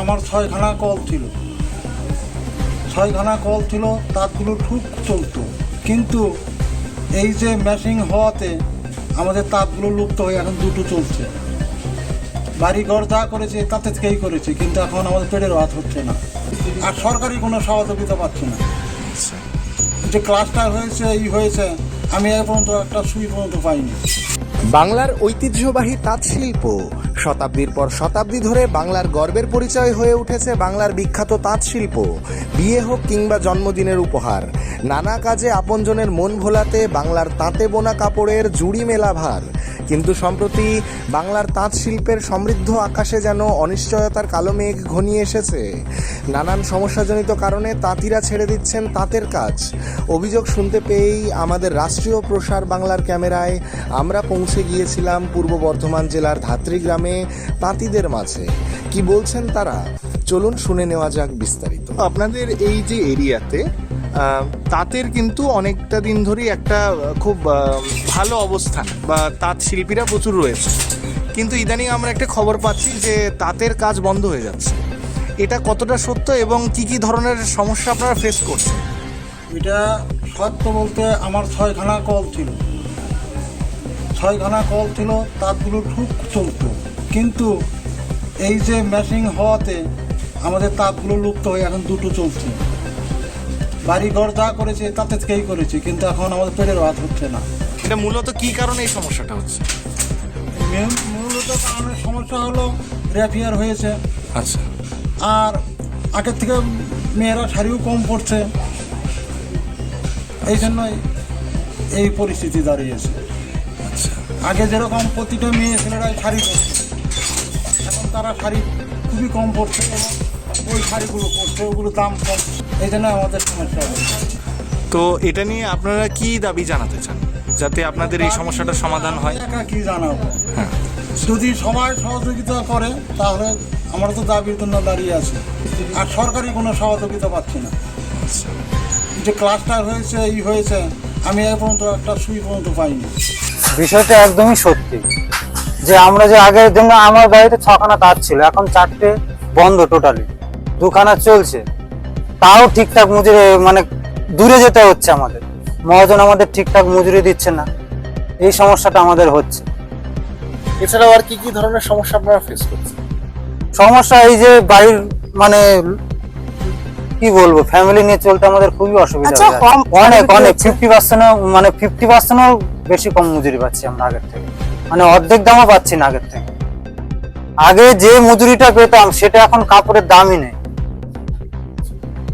আমার 6খানা কল ছিল, 6খানা কল ছিল, তাঁতগুলো খুব চলতো। কিন্তু এই যে মেশিন হওয়াতে আমাদের তাঁতগুলো লুপ্ত হয়ে এখন দুটো চলছে। বাড়িঘর যা করেছে তাতে থেকেই করেছে, কিন্তু এখন আমাদের পেটের ভাত হচ্ছে না, আর সরকারি কোনো সহযোগিতা পাচ্ছি না। যে ক্লাসটা হয়েছে হয়েছে, আমি এ পর্যন্ত একটা সুই পর্যন্ত পাইনি। বাংলার ঐতিহ্যবাহী তাঁত শিল্প শতাব্দীর পর শতাব্দী ধরে বাংলার গর্বের পরিচয় হয়ে উঠেছে। বাংলার বিখ্যাত তাঁত শিল্প বিয়ে হোক কিংবা জন্মদিনের উপহার, নানা কাজে আপনজনের মন ভোলাতে বাংলার তাঁতে বোনা কাপড়ের জুড়ি মেলা ভার। কিন্তু সম্প্রতি বাংলার তাঁত শিল্পের সমৃদ্ধ আকাশে যেন অনিশ্চয়তার কালো মেঘ ঘনিয়ে এসেছে। নানান সমস্যাজনিত কারণে তাঁতিরা ছেড়ে দিচ্ছেন তাঁতের কাজ। অভিযোগ শুনতে পেয়েই আমাদের রাষ্ট্রীয় প্রসার বাংলার ক্যামেরায় আমরা পৌঁছে গিয়েছিলাম পূর্ব বর্ধমান জেলার ধাত্রী গ্রামে তাঁতিদের মাঝে। কি বলছেন তারা, চলুন শুনে নেওয়া যাক বিস্তারিত। আপনাদের এই যে এরিয়াতে তাঁতের কিন্তু অনেকটা দিন ধরেই একটা খুব ভালো অবস্থান, বা তাঁত শিল্পীরা প্রচুর রয়েছে, কিন্তু ইদানিং আমরা একটা খবর পাচ্ছি যে তাঁতের কাজ বন্ধ হয়ে যাচ্ছে। এটা কতটা সত্য এবং কি কি ধরনের সমস্যা আপনারা ফেস করছেন? এটা সত্য বলতে আমার 6খানা কল ছিল, 6খানা কল ছিল, তাঁতগুলো খুব চলতো। কিন্তু এই যে মেশিন হওয়াতে আমাদের তাঁতগুলো লুপ্ত হয়ে এখন দুটো চলছে। বাড়িঘর যা করেছে তাতে থেকেই করেছে, কিন্তু এখন আমাদের পেটের ভাত হচ্ছে না। এটা মূলত কি কারণে এই সমস্যাটা হচ্ছে? মূলত কারণের সমস্যা হলো র্যাফিয়ার হয়েছে, আচ্ছা, আর আগের থেকে মেয়েরা শাড়িও কম পড়ছে, এই জন্যই এই পরিস্থিতি দাঁড়িয়েছে। আচ্ছা, আগে যেরকম প্রতিটা মেয়ে ছেলেরাই শাড়ি পরছে, এখন তারা শাড়ি খুবই কম পড়ছে এবং ওই শাড়িগুলো পরছে, ওগুলো দাম কম, এই জন্য আমাদের সমস্যা হচ্ছে। তো এটা নিয়ে আপনারা কি দাবি জানাতে চান যাতে আপনাদের এই সমস্যাটার সমাধান হয়? একা কি জানাবো, হ্যাঁ, যদি সবাই সহযোগিতা করে তাহলে আমরা তো দাবির জন্য দাঁড়িয়ে আছি, আর সরকারি কোনো সহযোগিতা পাচ্ছি না। আচ্ছা, যে ক্লাসটা হয়েছে হয়েছে, আমি এ পর্যন্ত একটা সুই পর্যন্ত পাইনি। বিষয়টা একদমই সত্যি যে আমরা যে আগের জন্য আমার বাড়িতে 6খানা তাঁত ছিল, এখন 4টে বন্ধ, টোটালি 2খানা চলছে, তাও ঠিকঠাক মজুরি মানে দূরে যেতে হচ্ছে আমাদের, মহাজন আমাদের ঠিকঠাক মজুরি দিচ্ছে না, এই সমস্যাটা আমাদের হচ্ছে। এছাড়াও আর কি কি ধরনের সমস্যা আপনারা ফেস করছেন? সমস্যা এই যে বাড়ির মানে কি বলবো, ফ্যামিলি নিয়ে চলতে আমাদের খুবই অসুবিধা হয়ে যাচ্ছে। অনেক 50% মানে 50%ও বেশি কম মজুরি পাচ্ছি আমরা আগের থেকে, মানে অর্ধেক দামও পাচ্ছি না আগের থেকে। আগে যে মজুরিটা পেতাম সেটা এখন কাপড়ের দামই নেই।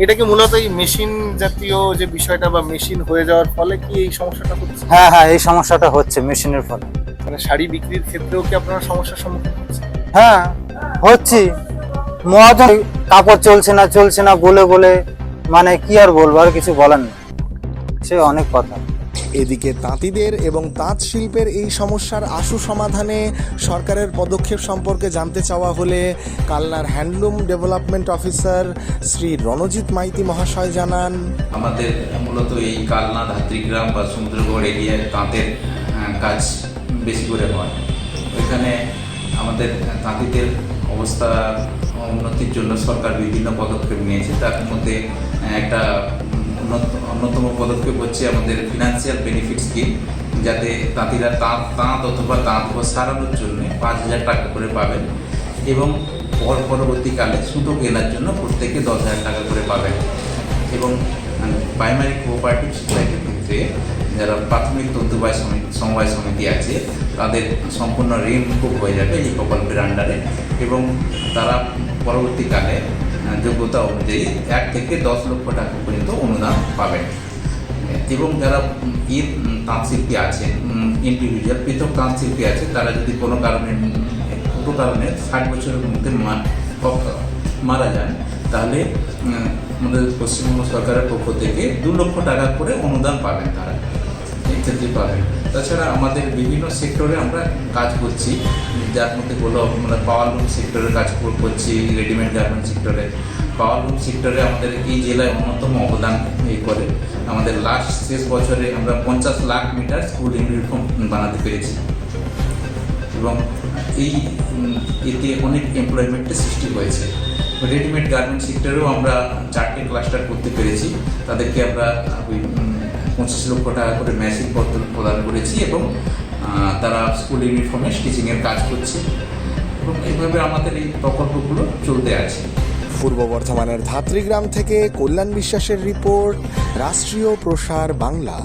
এটা কি মূলত এই মেশিন জাতীয় যে বিষয়টা বা মেশিন হয়ে যাওয়ার ফলে কি এই সমস্যাটা হচ্ছে? হ্যাঁ হ্যাঁ, এই সমস্যাটা হচ্ছে মেশিনের ফলে। মানে শাড়ি বিক্রির ক্ষেত্রেও কি আপনারা সমস্যার সম্মুখীন হচ্ছেন? হ্যাঁ হচ্ছি, মহাজন কাপড় চলছে না বলে বলে মানে কি আর বলবো, আর কিছু বলার নেই, সে অনেক কথা। এদিকে তাঁতিদের এবং তাঁত শিল্পের এই সমস্যার আশু সমাধানে সরকারের পদক্ষেপ সম্পর্কে জানতে চাওয়া হলে কালনার handloom development officer Shri Ranjit Maiti মহাশয় জানান, আমাদের মূলত এই কালনা ধাত্রীগ্রাম বা সমুদ্রগড় এরিয়ায় তাঁতের কাজ বেশি করে হয়। ওইখানে আমাদের তাঁতিদের অবস্থা উন্নতির জন্য সরকার বিভিন্ন পদক্ষেপ নিয়েছে। তার মধ্যে একটা অন্যতম পদক্ষেপ হচ্ছে আমাদের ফিনান্সিয়াল বেনিফিট স্কিম, যাতে তাঁতিরা তাঁত অথবা তাঁত সারানোর জন্য 5,000 টাকা করে পাবেন এবং পরবর্তীকালে সুতো কেনার জন্য প্রত্যেকে 10,000 টাকা করে পাবেন। এবং প্রাইমারি কোঅপারেটিভ সোসাইটির ক্ষেত্রে যারা প্রাথমিক তন্তুবায় সমবায় সমিতি আছে তাদের সম্পূর্ণ ঋণ মুকুব হয়ে যাবে এই প্রকল্পের আন্ডারে, এবং তারা পরবর্তীকালে যোগ্যতা অনুযায়ী 1 থেকে 10 লক্ষ টাকা পর্যন্ত অনুদান পাবেন। এবং যারা তাঁত শিল্পী আছেন, ইন্ডিভিজুয়াল পৃথক তাঁত শিল্পী আছে, তারা যদি কোনো কারণে 60 বছরের মধ্যে মারা যান, তাহলে আমাদের পশ্চিমবঙ্গ সরকারের পক্ষ থেকে 2 লক্ষ টাকা করে অনুদান পাবেন, তারা ইত্যাদি পাবেন। তাছাড়া আমাদের বিভিন্ন সেক্টরে আমরা কাজ করছি, যার মধ্যে বলো আমরা পাওয়ারলুম সেক্টরে কাজ করছি, রেডিমেড গার্মেন্ট সেক্টরে। পাওয়ারলুম সেক্টরে আমাদের এই জেলায় অন্যতম অবদান করে। আমাদের শেষ বছরে আমরা 50 লাখ মিটার স্কুল ইউনিফর্ম বানাতে পেরেছি, এবং এতে অনেক এমপ্লয়মেন্টের সৃষ্টি হয়েছে। রেডিমেড গার্মেন্ট সেক্টরেও আমরা 4টে ক্লাস্টার করতে পেরেছি। তাদেরকে আমরা ওই 25 লক্ষ টাকা করে মেশিন প্রদান করেছি এবং তারা স্কুল ইউনিফর্মে স্টিচিংয়ের কাজ করছে এবং এইভাবে আমাদের এই প্রকল্পগুলো চলতে আছে। পূর্ব বর্ধমানের ধাত্রীগ্রাম থেকে কল্যাণ বিশ্বাসের রিপোর্ট, রাষ্ট্রীয় প্রসার বাংলা।